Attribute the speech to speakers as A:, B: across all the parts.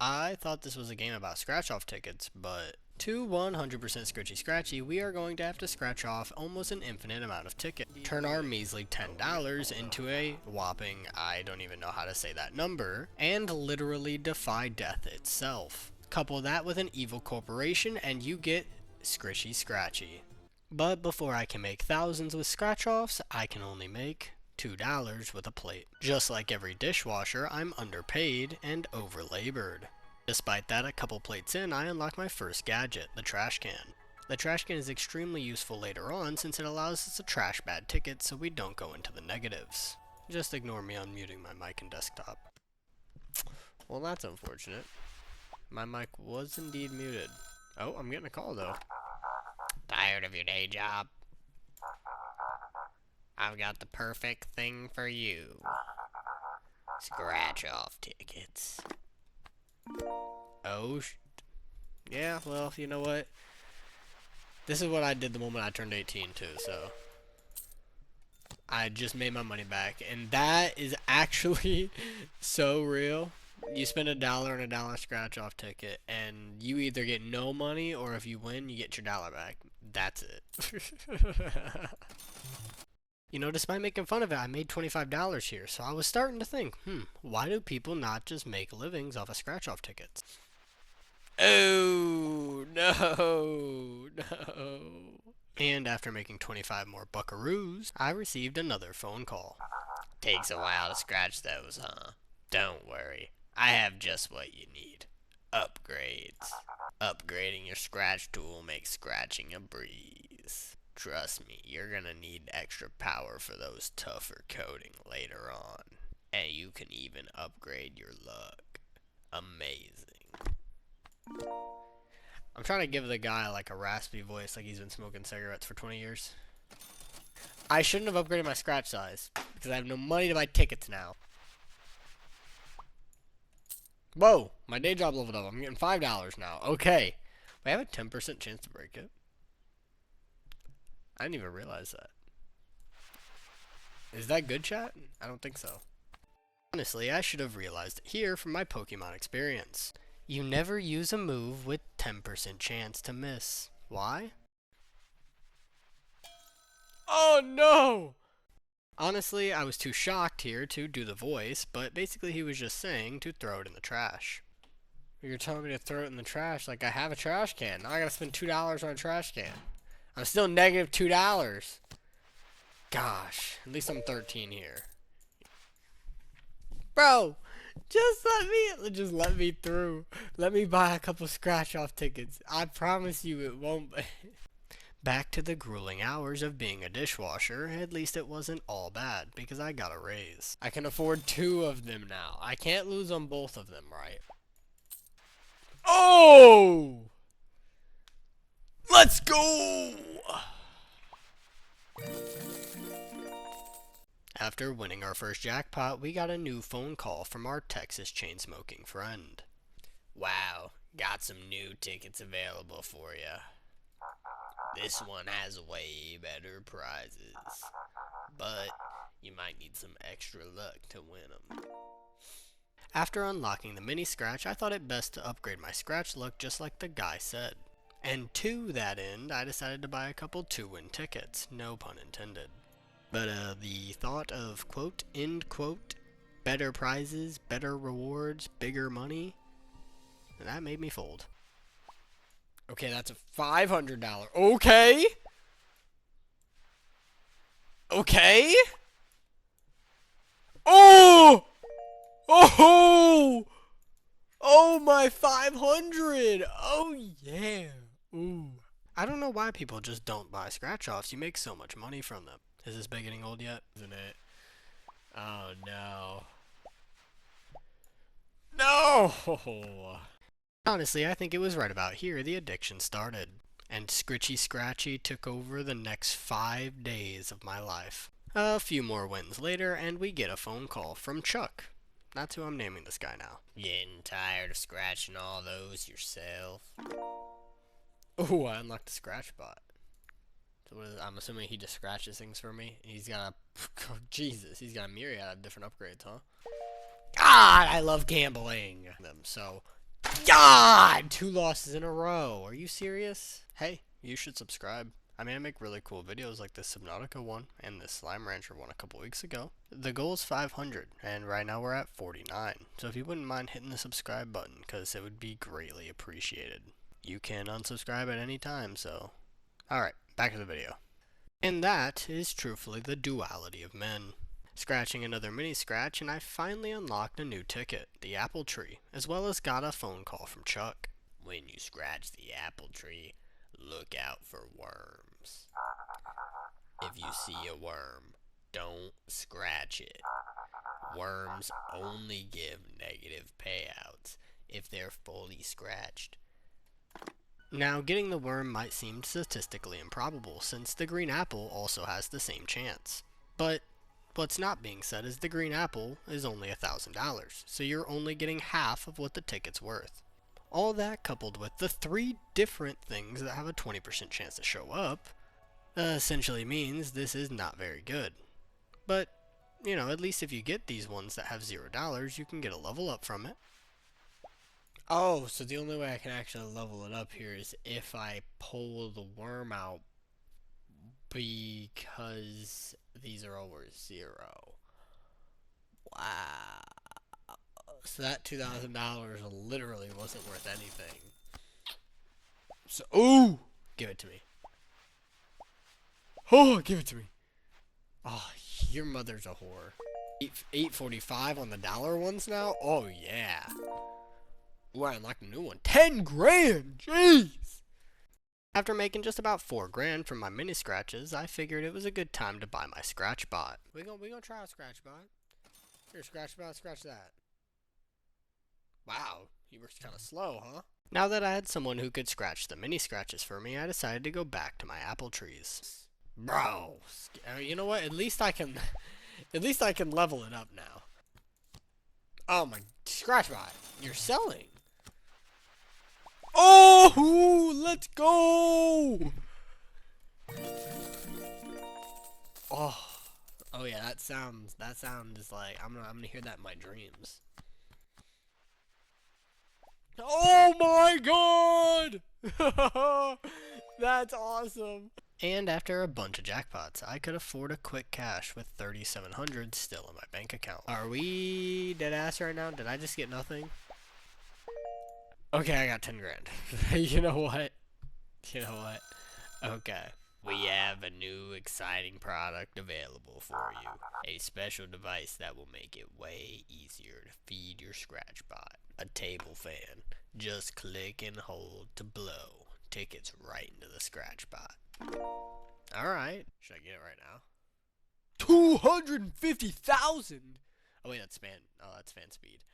A: I thought this was a game about scratch-off tickets, but to 100% Scritchy Scratchy, we are going to have to scratch off almost an infinite amount of tickets. Turn our measly $10 into a whopping, I don't even know how to say that number, and literally defy death itself. Couple that with an evil corporation and you get Scritchy Scratchy. But before I can make thousands with scratch-offs, I can only make $2 with a plate. Just like every dishwasher, I'm underpaid and overlabored. Despite that, a couple plates in, I unlock my first gadget, the trash can. The trash can is extremely useful later on since it allows us to trash bad tickets so we don't go into the negatives. Just ignore me unmuting my mic and desktop. Well, that's unfortunate. My mic was indeed muted. Oh, I'm getting a call though. Tired of your day job? I've got the perfect thing for you. Scratch off tickets. Oh, yeah, well, you know what? This is what I did the moment I turned 18 too, so. I just made my money back, and that is actually so real. You spend $1 on a dollar scratch off ticket, and you either get no money, or if you win, you get your dollar back. That's it. You know, despite making fun of it, I made $25 here, so I was starting to think, why do people not just make livings off of scratch-off tickets? Oh, no, no. And after making 25 more buckaroos, I received another phone call. Takes a while to scratch those, huh? Don't worry, I have just what you need. Upgrades. Upgrading your scratch tool makes scratching a breeze. Trust me, you're gonna need extra power for those tougher coating later on. And you can even upgrade your luck. Amazing. I'm trying to give the guy like a raspy voice like he's been smoking cigarettes for 20 years. I shouldn't have upgraded my scratch size because I have no money to buy tickets now. Whoa, my day job leveled up. I'm getting $5 now. Okay. I have a 10% chance to break it. I didn't even realize that. Is that good, chat? I don't think so. Honestly, I should have realized it here from my Pokemon experience. You never use a move with 10% chance to miss. Why? Oh no! Honestly, I was too shocked here to do the voice, but basically he was just saying to throw it in the trash. You're telling me to throw it in the trash like I have a trash can. Now I gotta spend $2 on a trash can. I'm still negative $2. Gosh, at least I'm 13 here. Bro, just let me through. Let me buy a couple scratch-off tickets. I promise you it won't. Back to the grueling hours of being a dishwasher. At least it wasn't all bad because I got a raise. I can afford 2 of them now. I can't lose on both of them, right? Oh! Let's go! After winning our first jackpot, we got a new phone call from our Texas chain-smoking friend. Wow, got some new tickets available for you. This one has way better prizes, but you might need some extra luck to win them. After unlocking the mini scratch, I thought it best to upgrade my scratch luck just like the guy said. And to that end, I decided to buy a couple 2-win tickets, no pun intended. But the thought of quote, end quote, better prizes, better rewards, bigger money, that made me fold. Okay, that's a $500. Okay. Okay. Oh! Oh! Oh, my 500! Oh, yeah. Ooh. I don't know why people just don't buy scratch-offs. You make so much money from them. Is this bed getting old yet? Isn't it? Oh, no. No! Honestly, I think it was right about here the addiction started. And Scritchy Scratchy took over the next 5 days of my life. A few more wins later, and we get a phone call from Chuck. That's who I'm naming this guy now. Getting tired of scratching all those yourself? Oh, I unlocked the scratch bot. So I'm assuming he just scratches things for me. He's got a... Oh, Jesus, he's got a myriad of different upgrades, huh? God, I love gambling them, so... God! 2 losses in a row. Are you serious? Hey, you should subscribe. I mean, I make really cool videos like this Subnautica one and this Slime Rancher one a couple weeks ago. The goal is 500, and right now we're at 49. So if you wouldn't mind hitting the subscribe button, because it would be greatly appreciated. You can unsubscribe at any time, so... Alright, back to the video. And that is truthfully the duality of men. Scratching another mini scratch, and I finally unlocked a new ticket, the apple tree, as well as got a phone call from Chuck. When you scratch the apple tree, look out for worms. If you see a worm, don't scratch it. Worms only give negative payouts if they're fully scratched. Now, getting the worm might seem statistically improbable, since the green apple also has the same chance. But what's not being said is the green apple is only $1,000, so you're only getting half of what the ticket's worth. All that coupled with the 3 different things that have a 20% chance to show up, essentially means this is not very good. But, you know, at least if you get these ones that have $0, you can get a level up from it. Oh, so the only way I can actually level it up here is if I pull the worm out, because these are all worth 0. Wow. So that $2,000 literally wasn't worth anything. So, ooh! Give it to me. Oh, give it to me. Oh, your mother's a whore. 8.45 on the dollar ones now? Oh, yeah. Ooh, I unlocked a new one. 10 grand! Jeez! After making just about 4 grand from my mini scratches, I figured it was a good time to buy my scratch bot. We gonna try a scratch bot. Here, scratch bot, scratch that. Wow, he works kind of slow, huh? Now that I had someone who could scratch the mini scratches for me, I decided to go back to my apple trees. Bro, you know what? At least I can level it up now. Oh my, scratch bot, you're selling. Oh, let's go! Oh yeah, that sound is like I'm gonna hear that in my dreams. Oh my god! That's awesome. And after a bunch of jackpots, I could afford a quick cash with 3,700 still in my bank account. Are we dead ass right now? Did I just get nothing? Okay, I got 10 grand. You know what? Okay. We have a new exciting product available for you. A special device that will make it way easier to feed your scratch bot. A table fan. Just click and hold to blow tickets right into the scratch bot. Alright. Should I get it right now? 250,000! Oh wait, that's fan. Oh, that's fan speed.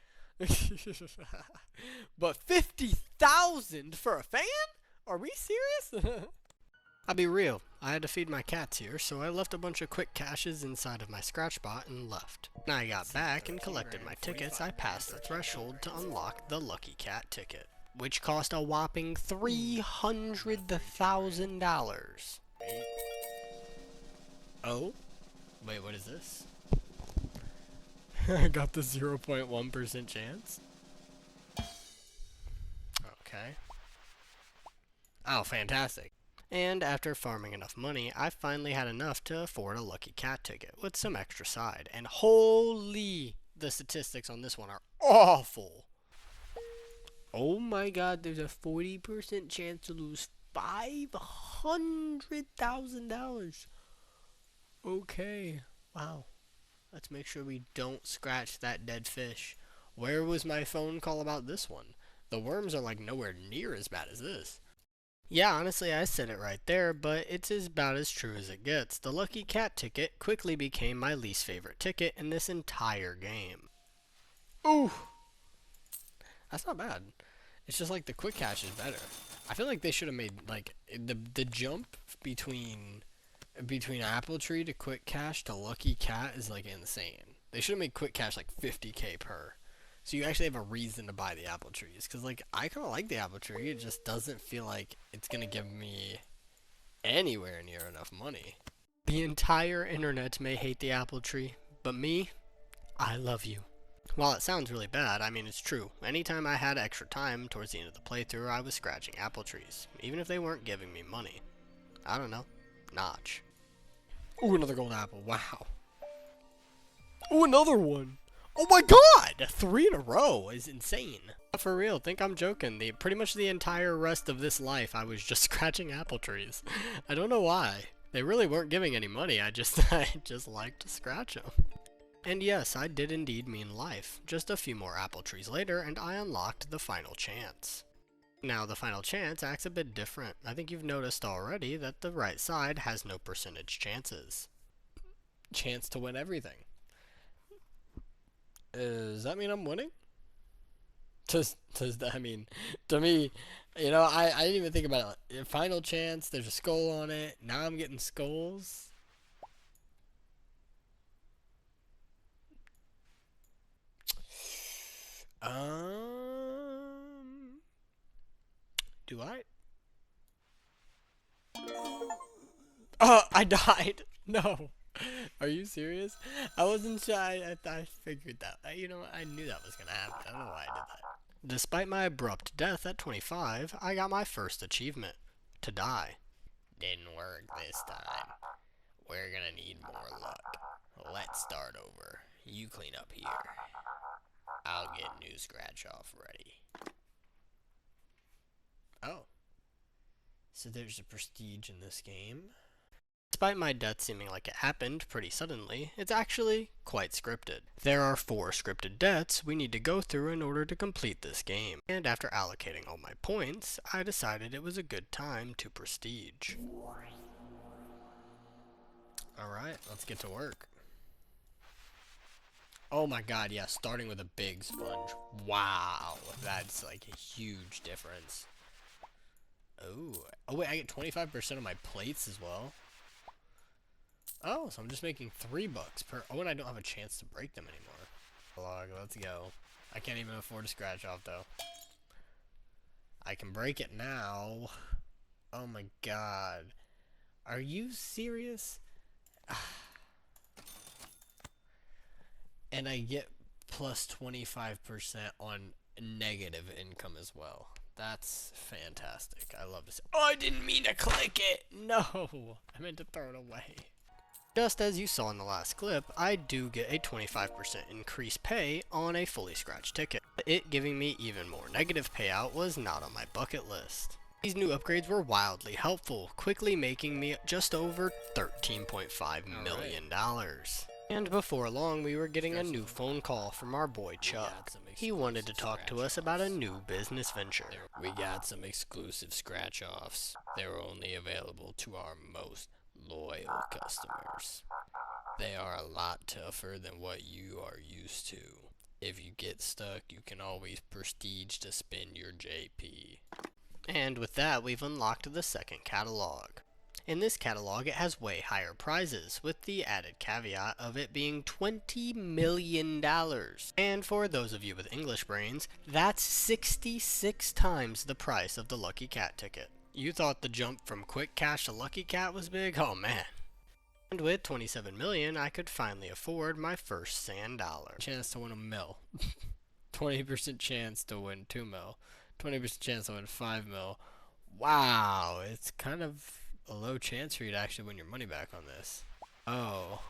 A: But 50,000 for a fan? Are we serious? I'll be real. I had to feed my cats here, so I left a bunch of quick caches inside of my scratch bot and left. When I got back and collected my tickets, I passed the threshold to unlock the Lucky Cat ticket, which cost a whopping $300,000. Oh? Wait, what is this? I got the 0.1% chance. Okay. Oh, fantastic. And after farming enough money, I finally had enough to afford a Lucky Cat ticket with some extra side. And holy, the statistics on this one are awful. Oh my god, there's a 40% chance to lose $500,000. Okay, wow. Let's make sure we don't scratch that dead fish. Where was my phone call about this one? The worms are like nowhere near as bad as this. Yeah, honestly, I said it right there, but it's about as true as it gets. The Lucky Cat ticket quickly became my least favorite ticket in this entire game. Ooh! That's not bad. It's just like the quick cache is better. I feel like they should have made, like, the jump between Apple Tree to quick cache to Lucky Cat is like insane. They should have made quick cache like 50k per. So you actually have a reason to buy the apple trees. Because, like, I kind of like the apple tree. It just doesn't feel like it's going to give me anywhere near enough money. The entire internet may hate the apple tree. But me, I love you. While it sounds really bad, I mean it's true. Anytime I had extra time towards the end of the playthrough, I was scratching apple trees, even if they weren't giving me money. I don't know. Notch. Ooh, another gold apple. Wow. Ooh, another one. Oh my god! 3 in a row is insane. For real, think I'm joking. Pretty much the entire rest of this life, I was just scratching apple trees. I don't know why. They really weren't giving any money. I just liked to scratch them. And yes, I did indeed mean life. Just a few more apple trees later, and I unlocked the final chance. Now, the final chance acts a bit different. I think you've noticed already that the right side has no percentage chances. Chance to win everything. Does that mean I'm winning? Does that mean, to me, you know, I didn't even think about it. Final chance, there's a skull on it. Now I'm getting skulls. Do I? I died. No. Are you serious? I wasn't sure. I figured that. You know, I knew that was gonna happen. I don't know why I did that. Despite my abrupt death at 25, I got my first achievement. To die. Didn't work this time. We're gonna need more luck. Let's start over. You clean up here. I'll get new scratch off ready. Oh. So there's a prestige in this game. Despite my death seeming like it happened pretty suddenly, it's actually quite scripted. There are 4 scripted deaths we need to go through in order to complete this game, and after allocating all my points, I decided it was a good time to prestige. Alright, let's get to work. Oh my god, yeah, starting with a big sponge. Wow, that's like a huge difference. Oh wait, I get 25% of my plates as well. Oh, so I'm just making $3 per. Oh, and I don't have a chance to break them anymore. Log, let's go. I can't even afford a scratch off though. I can break it now. Oh my god. Are you serious? And I get plus 25% on negative income as well. That's fantastic. I love this. Oh, I didn't mean to click it. No, I meant to throw it away. Just as you saw in the last clip, I do get a 25% increased pay on a fully scratched ticket. It giving me even more negative payout was not on my bucket list. These new upgrades were wildly helpful, quickly making me just over $13.5 million. And before long, we were getting a new phone call from our boy Chuck. He wanted to talk to us about a new business venture. We got some exclusive scratch-offs. They're only available to our most loyal customers. They are a lot tougher than what you are used to. If you get stuck, you can always prestige to spin your JP. And with that, we've unlocked the second catalog. In this catalog, it has way higher prizes, with the added caveat of it being $20 million. And for those of you with English brains, that's 66 times the price of the Lucky Cat ticket. You thought the jump from Quick Cash to Lucky Cat was big? Oh man. And with 27 million, I could finally afford my first sand dollar. Chance to win a mil. 20% chance to win 2 mil. 20% chance to win 5 mil. Wow, it's kind of a low chance for you to actually win your money back on this. Oh.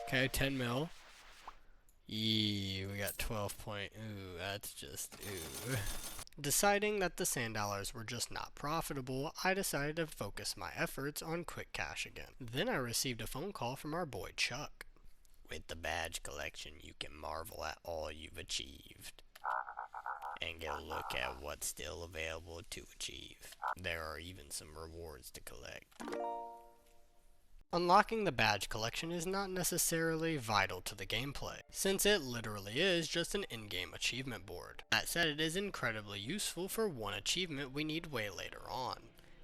A: Okay, 10 mil. Yee, we got 12 point. Ooh, that's just ooh. Deciding that the sand dollars were just not profitable, I decided to focus my efforts on Quick Cash again. Then I received a phone call from our boy Chuck. With the badge collection, you can marvel at all you've achieved. And get a look at what's still available to achieve. There are even some rewards to collect. Unlocking the badge collection is not necessarily vital to the gameplay, since it literally is just an in-game achievement board. That said, it is incredibly useful for one achievement we need way later on.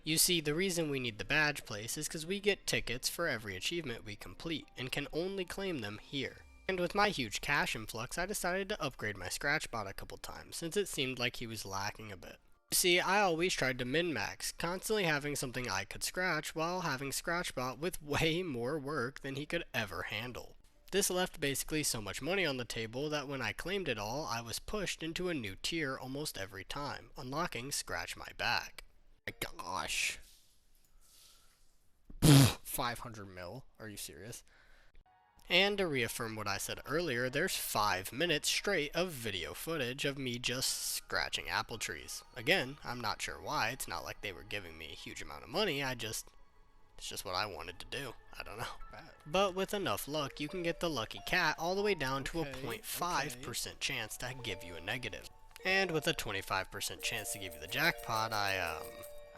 A: You see, the reason we need the badge place is because we get tickets for every achievement we complete, and can only claim them here. And with my huge cash influx, I decided to upgrade my Scratchbot a couple times, since it seemed like he was lacking a bit. You see, I always tried to min-max, constantly having something I could scratch while having Scratchbot with way more work than he could ever handle. This left basically so much money on the table that when I claimed it all, I was pushed into a new tier almost every time, unlocking Scratch My Back. My gosh. 500 mil? Are you serious? And to reaffirm what I said earlier, there's 5 minutes straight of video footage of me just scratching apple trees. Again, I'm not sure why. It's not like they were giving me a huge amount of money. It's just what I wanted to do. I don't know. But with enough luck, you can get the lucky cat all the way down to a 0.5% chance to give you a negative. And with a 25% chance to give you the jackpot, I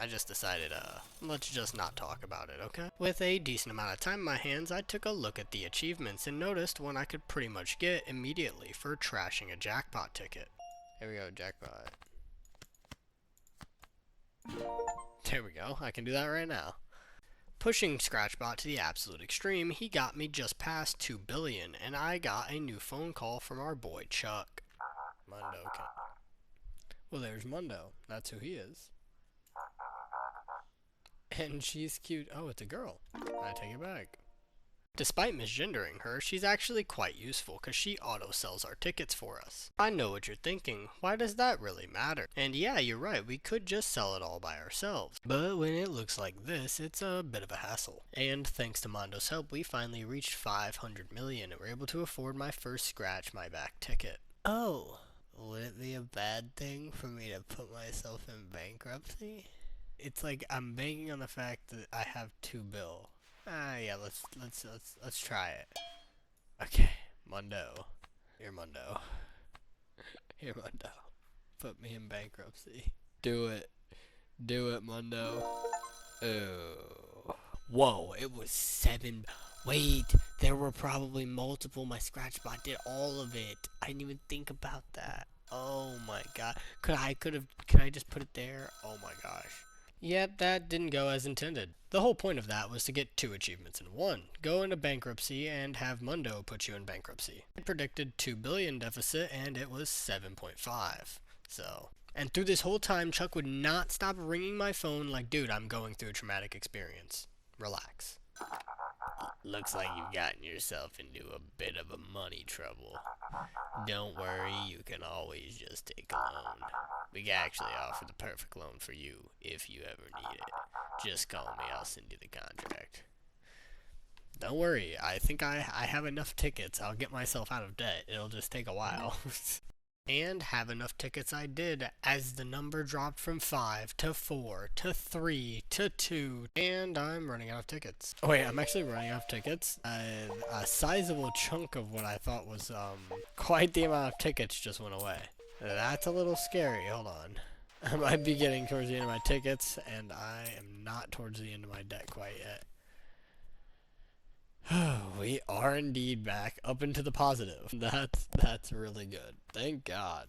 A: just decided, let's just not talk about it, okay? With a decent amount of time in my hands, I took a look at the achievements and noticed one I could pretty much get immediately for trashing a jackpot ticket. Here we go, jackpot. There we go, I can do that right now. Pushing Scratchbot to the absolute extreme, he got me just past 2 billion, and I got a new phone call from our boy Chuck. Mundo, okay. Well, there's Mundo. That's who he is. And she's cute. Oh, it's a girl. I take it back. Despite misgendering her, she's actually quite useful because she auto-sells our tickets for us. I know what you're thinking. Why does that really matter? And yeah, you're right. We could just sell it all by ourselves. But when it looks like this, it's a bit of a hassle. And thanks to Mondo's help, we finally reached 500 million and were able to afford my first Scratch My Back ticket. Oh, would it be a bad thing for me to put myself in bankruptcy? It's like I'm banking on the fact that I have 2 bill. Yeah, let's try it. Okay, Mundo. Here, Mundo. Here, Mundo. Put me in bankruptcy. Do it. Do it, Mundo. Oh. Whoa, it was 7. Wait, there were probably multiple. My Scratchbot did all of it. I didn't even think about that. Oh my god. Could I just put it there? Oh my gosh. Yep, that didn't go as intended. The whole point of that was to get 2 achievements in one. Go into bankruptcy and have Mundo put you in bankruptcy. I predicted 2 billion deficit and it was 7.5. So, and through this whole time, Chuck would not stop ringing my phone like, dude, I'm going through a traumatic experience. Relax. Looks like you've gotten yourself into a bit of a money trouble. Don't worry, you can always just take a loan. We can actually offer the perfect loan for you if you ever need it. Just call me, I'll send you the contract. Don't worry, I think I have enough tickets. I'll get myself out of debt. It'll just take a while. And have enough tickets I did, as the number dropped from 5 to 4 to 3 to 2, and I'm running out of tickets. Oh wait, I'm actually running out of tickets. A sizable chunk of what I thought was quite the amount of tickets just went away. That's a little scary. Hold on. I might be getting towards the end of my tickets, and I am not towards the end of my debt quite yet. We are indeed back up into the positive. That's really good. Thank God.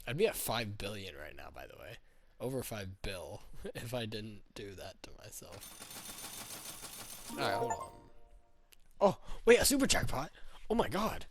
A: I'd be at 5 billion right now, by the way. Over 5 bill if I didn't do that to myself. Alright, hold on. Oh, wait, a super jackpot? Oh my god.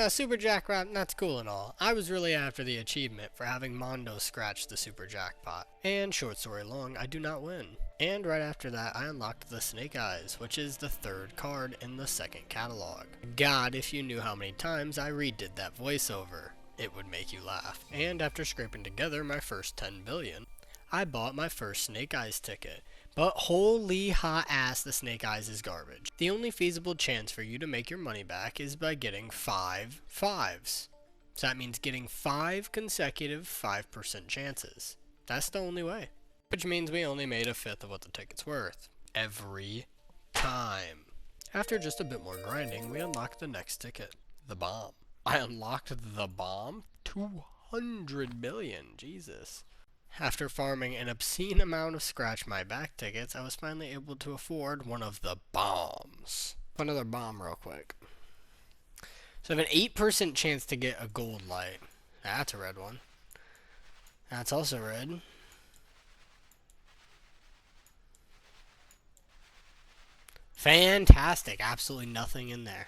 A: Super jackpot, that's cool and all. I was really after the achievement for having Mondo scratch the super jackpot. And short story long, I do not win. And right after that, I unlocked the Snake Eyes, which is the 3rd card in the 2nd catalog. God, if you knew how many times I redid that voiceover, it would make you laugh. And after scraping together my first 10 billion, I bought my first Snake Eyes ticket. But holy hot ass, the Snake Eyes is garbage. The only feasible chance for you to make your money back is by getting 5 5s. So that means getting 5 consecutive 5% chances. That's the only way. Which means we only made 1/5 of what the ticket's worth. Every time. After just a bit more grinding, we unlocked the next ticket. The bomb. I unlocked the bomb? 200 million. Jesus. After farming an obscene amount of Scratch My Back tickets, I was finally able to afford one of the bombs. Another bomb real quick. So I have an 8% chance to get a gold light. That's a red one. That's also red. Fantastic. Absolutely nothing in there.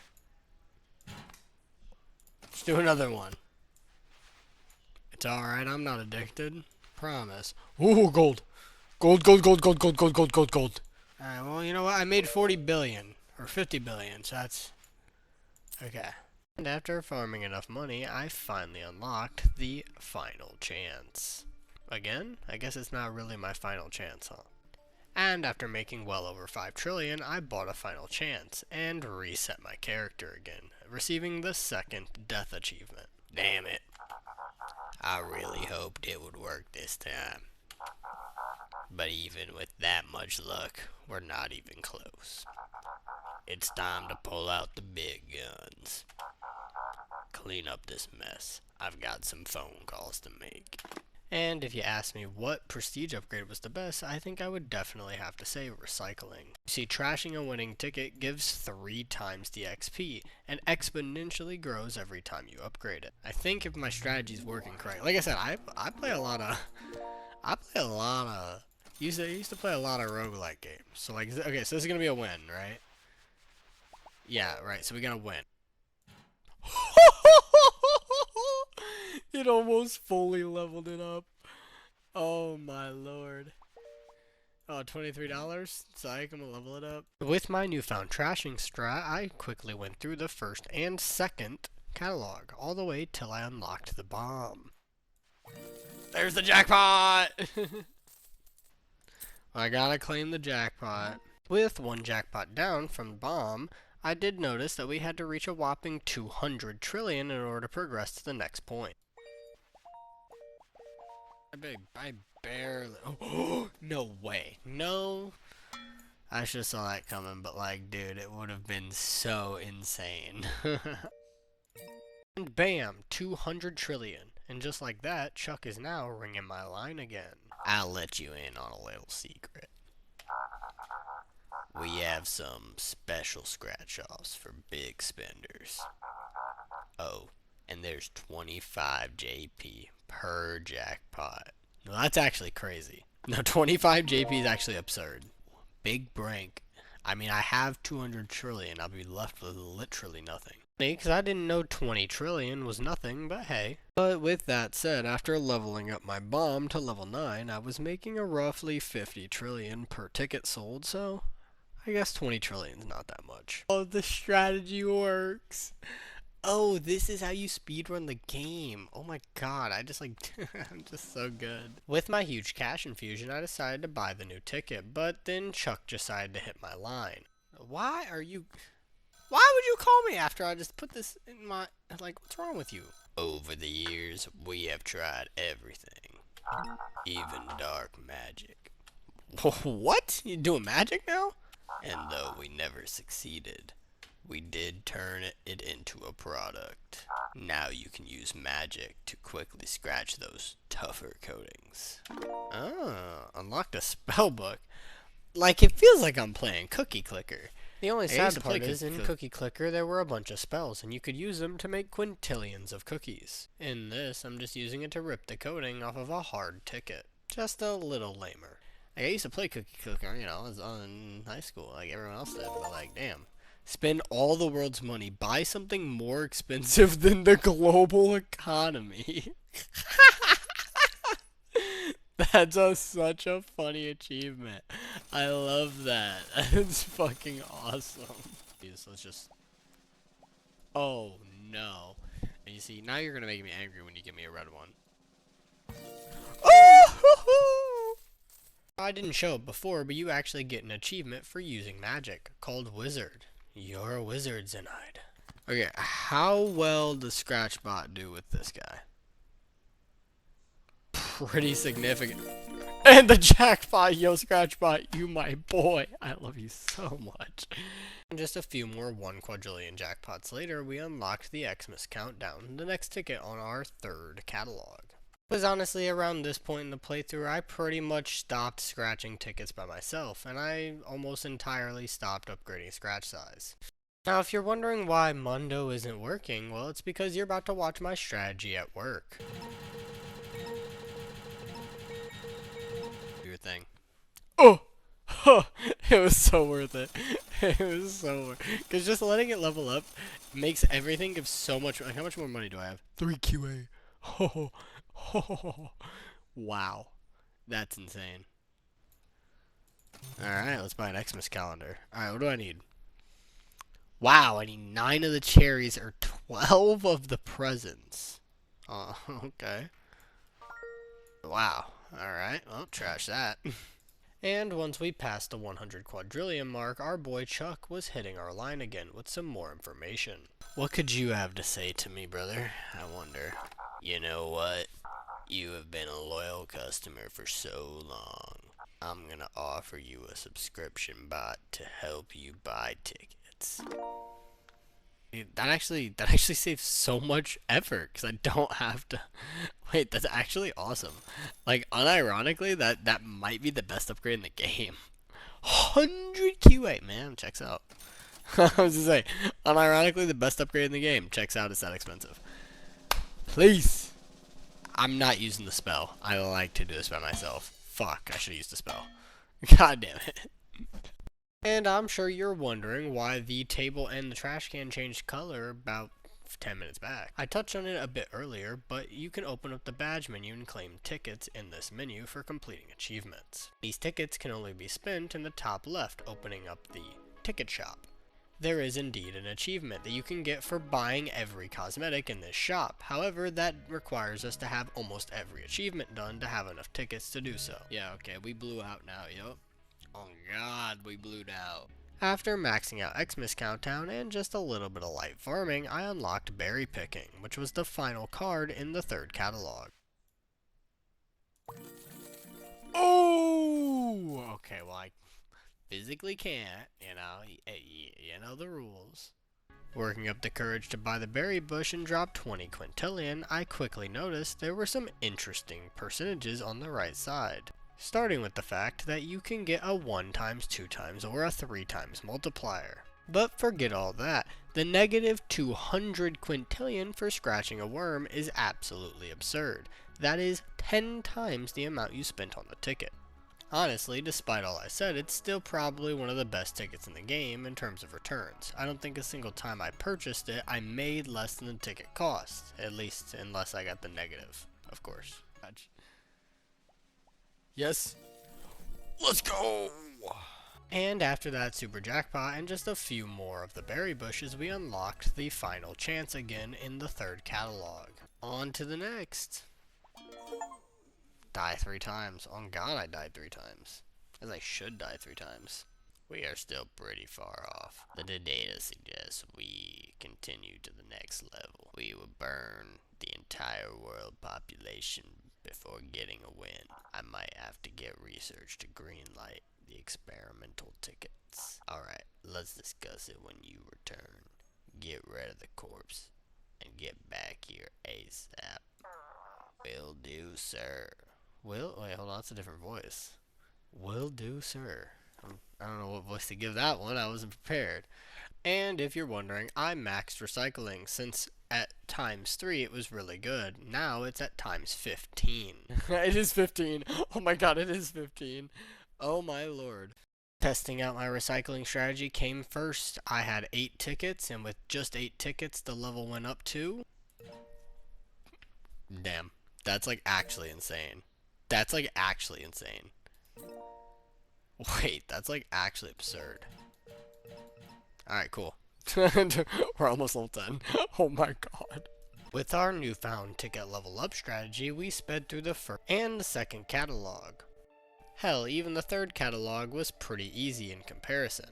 A: Let's do another one. It's alright, I'm not addicted. Promise. Ooh, gold. Gold, gold, gold, gold, gold, gold, gold, gold, gold. Alright, well, you know what? I made 40 billion. Or 50 billion, so Okay. And after farming enough money, I finally unlocked the final chance. Again, I guess it's not really my final chance, huh? And after making well over 5 trillion, I bought a final chance and reset my character again, receiving the second death achievement. Damn it. I really hoped it would work this time. But even with that much luck, we're not even close. It's time to pull out the big guns. Clean up this mess. I've got some phone calls to make. And if you ask me what prestige upgrade was the best, I think I would definitely have to say recycling. See, trashing a winning ticket gives 3 times the XP, and exponentially grows every time you upgrade it. I think if my strategy's working correct, like I said, I play a lot of, used to play a lot of roguelike games. So like, okay, so this is gonna be a win, right? Yeah, right. So we gotta win. It almost fully leveled it up. Oh my lord. Oh, $23? Psych, I'm gonna level it up. With my newfound trashing strat, I quickly went through the first and second catalog, all the way till I unlocked the bomb. There's the jackpot! I gotta claim the jackpot. With 1 jackpot down from the bomb, I did notice that we had to reach a whopping 200 trillion in order to progress to the next point. I barely... Oh, no way. No. I should have saw that coming, but like, dude, it would have been so insane. And bam, 200 trillion. And just like that, Chuck is now ringing my line again. I'll let you in on a little secret. We have some special scratch-offs for big spenders. Oh, and there's 25 JP per jackpot. No, that's actually crazy. No, 25 JP is actually absurd. Big brank. I mean, I have 200 trillion. I'll be left with literally nothing. Because I didn't know 20 trillion was nothing, but hey. But with that said, after leveling up my bomb to level 9, I was making a roughly 50 trillion per ticket sold, so I guess 20 trillion is not that much. Oh, the strategy works. Oh, this is how you speedrun the game. Oh my god, I just like, I'm just so good. With my huge cash infusion, I decided to buy the new ticket, but then Chuck decided to hit my line. Why would you call me after I just put this in my, like, what's wrong with you? Over the years, we have tried everything. Even dark magic. What? You doing magic now? And though we never succeeded, we did turn it into a product. Now you can use magic to quickly scratch those tougher coatings. Oh, unlocked a spell book. Like, it feels like I'm playing Cookie Clicker. The only sad part is, in Cookie Clicker, there were a bunch of spells, and you could use them to make quintillions of cookies. In this, I'm just using it to rip the coating off of a hard ticket. Just a little lamer. Like, I used to play Cookie Clicker, you know, I was in high school, like everyone else did, but like, damn. Spend all the world's money, buy something more expensive than the global economy. That's such a funny achievement. I love that. It's fucking awesome. Let's just... Oh, no. And you see, now you're gonna make me angry when you give me a red one. Oh! I didn't show it before, but you actually get an achievement for using magic, called Wizard. You're a wizard, Zenaid. Okay, how well does Scratchbot do with this guy? Pretty significant. And the jackpot, yo, Scratchbot, you my boy. I love you so much. And just a few more 1 quadrillion jackpots later, we unlocked the Xmas countdown, the next ticket on our 3rd catalog. It was honestly around this point in the playthrough, I pretty much stopped scratching tickets by myself, and I almost entirely stopped upgrading scratch size. Now, if you're wondering why Mundo isn't working, well, it's because you're about to watch my strategy at work. Your thing. Oh! Huh. It was so worth it. It was so worth it. Because just letting it level up makes everything give so much... Like, how much more money do I have? 3 QA. Oh. Oh, wow. That's insane. Alright, let's buy an Xmas calendar. Alright, what do I need? Wow, I need 9 of the cherries or 12 of the presents. Oh, okay. Wow. Alright, well, trash that. And once we passed the 100 quadrillion mark, our boy Chuck was hitting our line again with some more information. What could you have to say to me, brother? I wonder. You know what? You have been a loyal customer for so long. I'm gonna offer you a subscription bot to help you buy tickets. That actually saves so much effort because I don't have to. Wait, that's actually awesome. Like unironically, that might be the best upgrade in the game. 100 QA, man, checks out. I was to say, unironically, the best upgrade in the game. Checks out. It's that expensive. Please. I'm not using the spell. I like to do this by myself. Fuck, I should have used the spell. God damn it. And I'm sure you're wondering why the table and the trash can changed color about 10 minutes back. I touched on it a bit earlier, but you can open up the badge menu and claim tickets in this menu for completing achievements. These tickets can only be spent in the top left, opening up the ticket shop. There is indeed an achievement that you can get for buying every cosmetic in this shop. However, that requires us to have almost every achievement done to have enough tickets to do so. Yeah, okay, we blew out now, yup. Oh god, we blew out. After maxing out Xmas Countdown and just a little bit of light farming, I unlocked Berry Picking, which was the final card in the third catalog. Oh! Okay, well I physically can't, you know the rules. Working up the courage to buy the berry bush and drop 20 quintillion, I quickly noticed there were some interesting percentages on the right side. Starting with the fact that you can get a 1 times, 2 times, or a 3 times multiplier. But forget all that, the negative 200 quintillion for scratching a worm is absolutely absurd. That is 10 times the amount you spent on the ticket. Honestly, despite all I said, it's still probably one of the best tickets in the game in terms of returns. I don't think a single time I purchased it, I made less than the ticket cost. At least, unless I got the negative, of course. Yes. Let's go! And after that super jackpot and just a few more of the berry bushes, we unlocked the final chance again in the third catalog. On to the next. Die 3 times. Oh god, I died 3 times. As I should die 3 times. We are still pretty far off. The data suggests we continue to the next level. We will burn the entire world population before getting a win. I might have to get research to greenlight the experimental tickets. Alright, let's discuss it when you return. Get rid of the corpse and get back here ASAP. Will do, sir. Wait, hold on, it's a different voice. Will do, sir. I don't know what voice to give that one, I wasn't prepared. And if you're wondering, I maxed recycling since at times 3 it was really good. Now it's at times 15. It is 15. Oh my god, it is 15. Oh my lord. Testing out my recycling strategy came first. I had 8 tickets, and with just 8 tickets, the level went up to... Damn. That's like actually insane. That's like actually insane. Wait, that's like actually absurd. Alright, cool. We're almost level 10. Oh my god. With our newfound ticket level up strategy, we sped through the first and the second catalog. Hell, even the third catalog was pretty easy in comparison.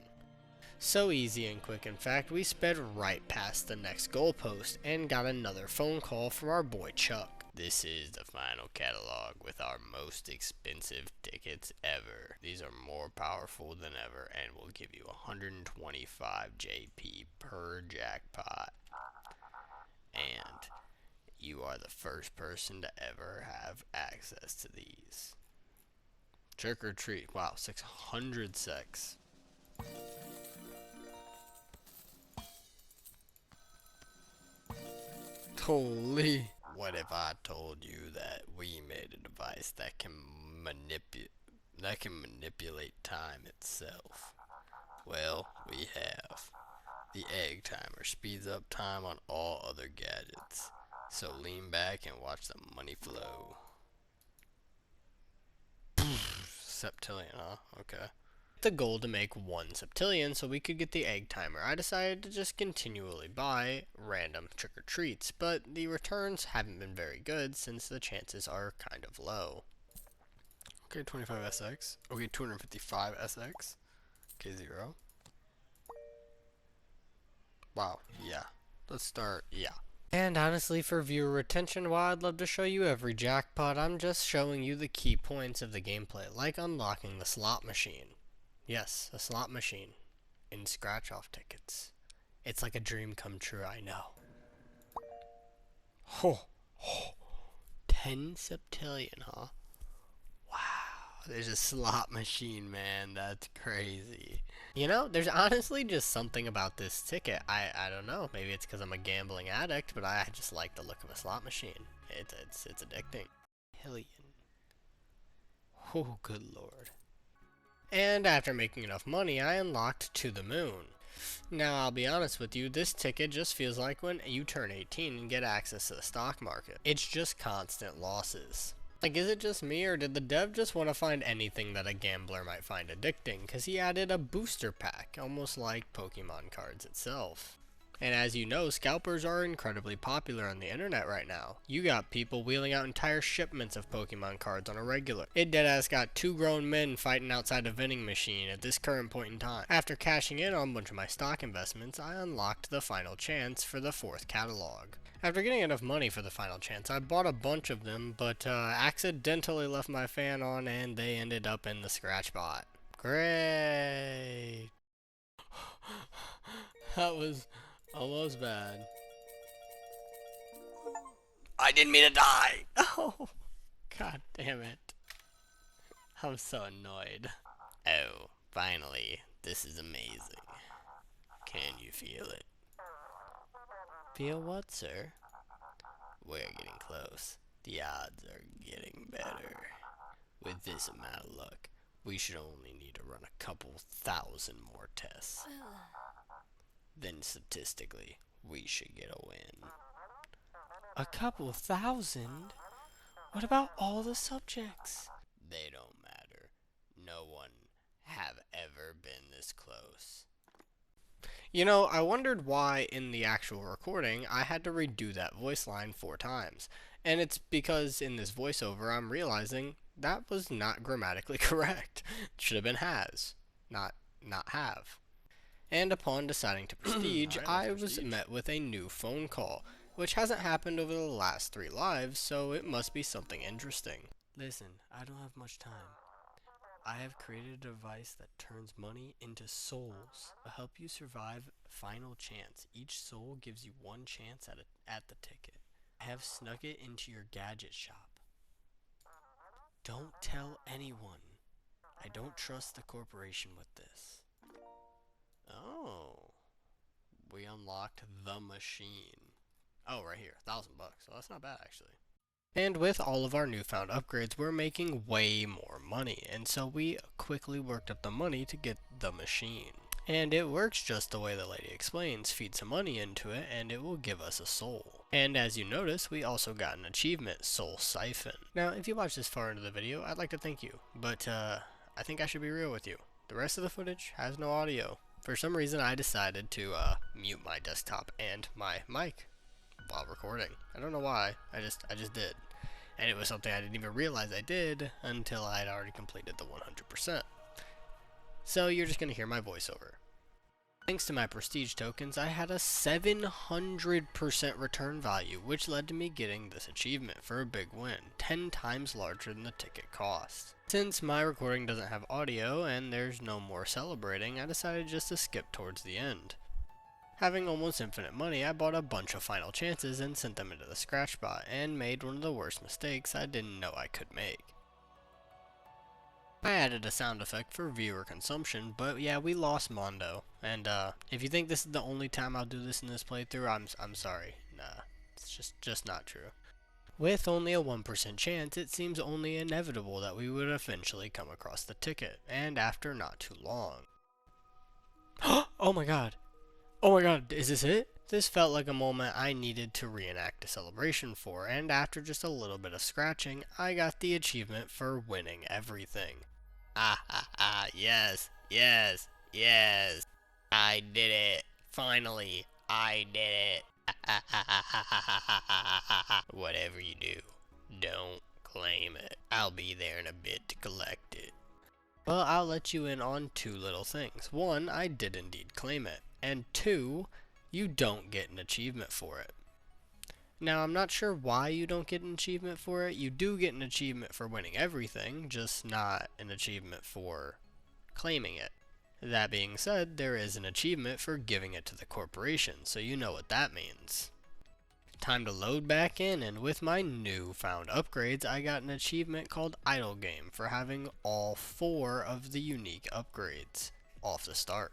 A: So easy and quick, in fact, we sped right past the next goalpost and got another phone call from our boy Chuck. This is the final catalog with our most expensive tickets ever. These are more powerful than ever and will give you 125 JP per jackpot. And you are the first person to ever have access to these. Trick or treat. Wow, 600 sex. Holy. What if I told you that we made a device that can manipulate time itself? Well, we have. The egg timer speeds up time on all other gadgets. So lean back and watch the money flow. Septillion, huh? Okay. The goal to make 1 septillion so we could get the egg timer. I decided to just continually buy random trick-or-treats, but the returns haven't been very good since the chances are kind of low. Okay, 25 SX. Okay, 255 SX. Okay, 0. Wow, yeah. Let's start, yeah. And honestly, for viewer retention, while I'd love to show you every jackpot, I'm just showing you the key points of the gameplay, like unlocking the slot machine. Yes, a slot machine in scratch-off tickets. It's like a dream come true, I know. Oh, 10 septillion, huh? Wow, there's a slot machine, man. That's crazy. You know, there's honestly just something about this ticket. I don't know. Maybe it's because I'm a gambling addict, but I just like the look of a slot machine. It's addicting. Hillion. Oh, good lord. And after making enough money, I unlocked To the Moon. Now, I'll be honest with you, this ticket just feels like when you turn 18 and get access to the stock market. It's just constant losses. Like, is it just me, or did the dev just want to find anything that a gambler might find addicting? Because he added a booster pack, almost like Pokemon cards itself. And as you know, scalpers are incredibly popular on the internet right now. You got people wheeling out entire shipments of Pokemon cards on a regular. It deadass got 2 grown men fighting outside a vending machine at this current point in time. After cashing in on a bunch of my stock investments, I unlocked the final chance for the 4th catalog. After getting enough money for the final chance, I bought a bunch of them, but accidentally left my fan on and they ended up in the scratch bot. Great! That was almost bad. I didn't mean to die! Oh, god damn it. I'm so annoyed. Oh, finally. This is amazing. Can you feel it? Feel what, sir? We're getting close. The odds are getting better. With this amount of luck, we should only need to run a couple thousand more tests. Then statistically, we should get a win. A couple thousand? What about all the subjects? They don't matter. No one have ever been this close. You know, I wondered why in the actual recording I had to redo that voice line 4 times. And it's because in this voiceover I'm realizing that was not grammatically correct. It should have been has, not have. And upon deciding to prestige, I was met with a new phone call, which hasn't happened over the last 3 lives, so it must be something interesting. Listen, I don't have much time. I have created a device that turns money into souls to help you survive final chance. Each soul gives you 1 chance at the ticket. I have snuck it into your gadget shop. Don't tell anyone. I don't trust the corporation with this. Oh. We unlocked the machine. Oh, right here. $1,000 bucks. So that's not bad, actually. And with all of our newfound upgrades, we're making way more money, and so we quickly worked up the money to get the machine. And it works just the way the lady explains. Feed some money into it, and it will give us a soul. And as you notice, we also got an achievement, Soul Siphon. Now, if you watched this far into the video, I'd like to thank you, but I think I should be real with you. The rest of the footage has no audio. For some reason, I decided to mute my desktop and my mic while recording. I don't know why. I just did. And it was something I didn't even realize I did until I had already completed the 100%. So you're just going to hear my voiceover. Thanks to my prestige tokens, I had a 700% return value, which led to me getting this achievement for a big win, 10 times larger than the ticket cost. Since my recording doesn't have audio and there's no more celebrating, I decided just to skip towards the end. Having almost infinite money, I bought a bunch of final chances and sent them into the scratch bot, and made one of the worst mistakes I didn't know I could make. I added a sound effect for viewer consumption, but yeah, we lost Mondo. And if you think this is the only time I'll do this in this playthrough, I'm sorry. Nah, it's just not true. With only a 1% chance, it seems only inevitable that we would eventually come across the ticket, and after not too long. Oh my god! Oh my god, is this it? This felt like a moment I needed to reenact a celebration for, and after just a little bit of scratching, I got the achievement for winning everything. Ah, yes, Yes, yes. I did it. Finally, I did it. Whatever you do, don't claim it. I'll be there in a bit to collect it. Well, I'll let you in on two little things. One, I did indeed claim it. And two, you don't get an achievement for it. Now, I'm not sure why you don't get an achievement for it. You do get an achievement for winning everything, just not an achievement for claiming it. That being said, there is an achievement for giving it to the corporation, so you know what that means. Time to load back in, and with my newfound upgrades, I got an achievement called Idle Game for having all 4 of the unique upgrades off the start.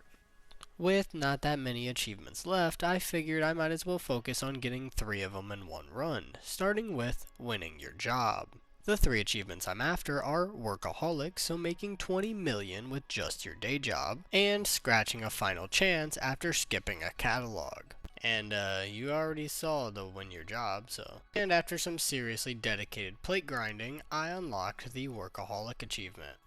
A: With not that many achievements left, I figured I might as well focus on getting 3 of them in one run, starting with winning your job. The 3 achievements I'm after are Workaholic, so making 20 million with just your day job, and scratching a final chance after skipping a catalog. And you already saw the win your job, so. And after some seriously dedicated plate grinding, I unlocked the Workaholic achievement.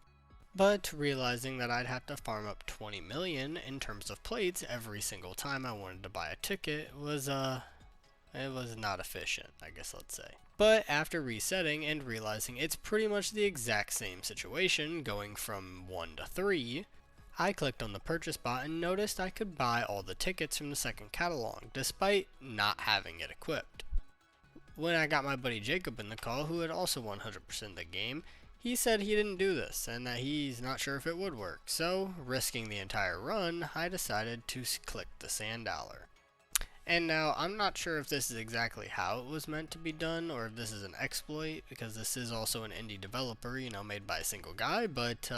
A: But realizing that I'd have to farm up 20 million in terms of plates every single time I wanted to buy a ticket was, it was not efficient, I guess let's say. But after resetting and realizing it's pretty much the exact same situation, going from 1 to 3, I clicked on the purchase bot and noticed I could buy all the tickets from the second catalog, despite not having it equipped. When I got my buddy Jacob in the call, who had also 100%ed the game, he said he didn't do this, and that he's not sure if it would work, so, risking the entire run, I decided to click the sand dollar. And now, I'm not sure if this is exactly how it was meant to be done, or if this is an exploit, because this is also an indie developer, you know, made by a single guy, but,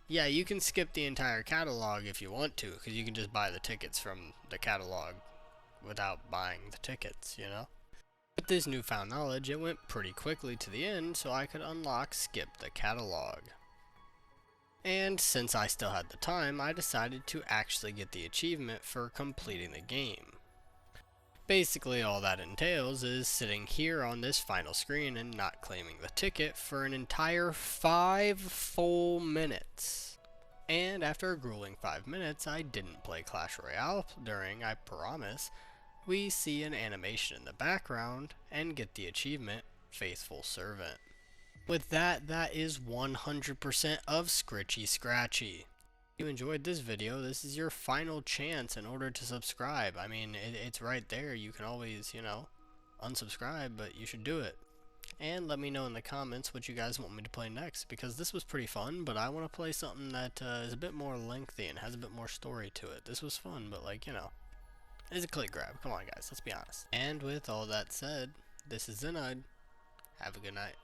A: yeah, you can skip the entire catalog if you want to, because you can just buy the tickets from the catalog without buying the tickets, you know? With this newfound knowledge, it went pretty quickly to the end, so I could unlock Skip the Catalog. And since I still had the time, I decided to actually get the achievement for completing the game. Basically, all that entails is sitting here on this final screen and not claiming the ticket for an entire 5 full minutes. And after a grueling 5 minutes, I didn't play Clash Royale during, I promise. We see an animation in the background and get the achievement, Faithful Servant. With that, that is 100% of Scritchy Scratchy. If you enjoyed this video, this is your final chance in order to subscribe. I mean, it's right there. You can always, you know, unsubscribe, but you should do it. And let me know in the comments what you guys want me to play next, because this was pretty fun, but I want to play something that is a bit more lengthy and has a bit more story to it. This was fun, but like, you know. It's a click grab. Come on, guys. Let's be honest. And with all that said, this is Zenide. Have a good night.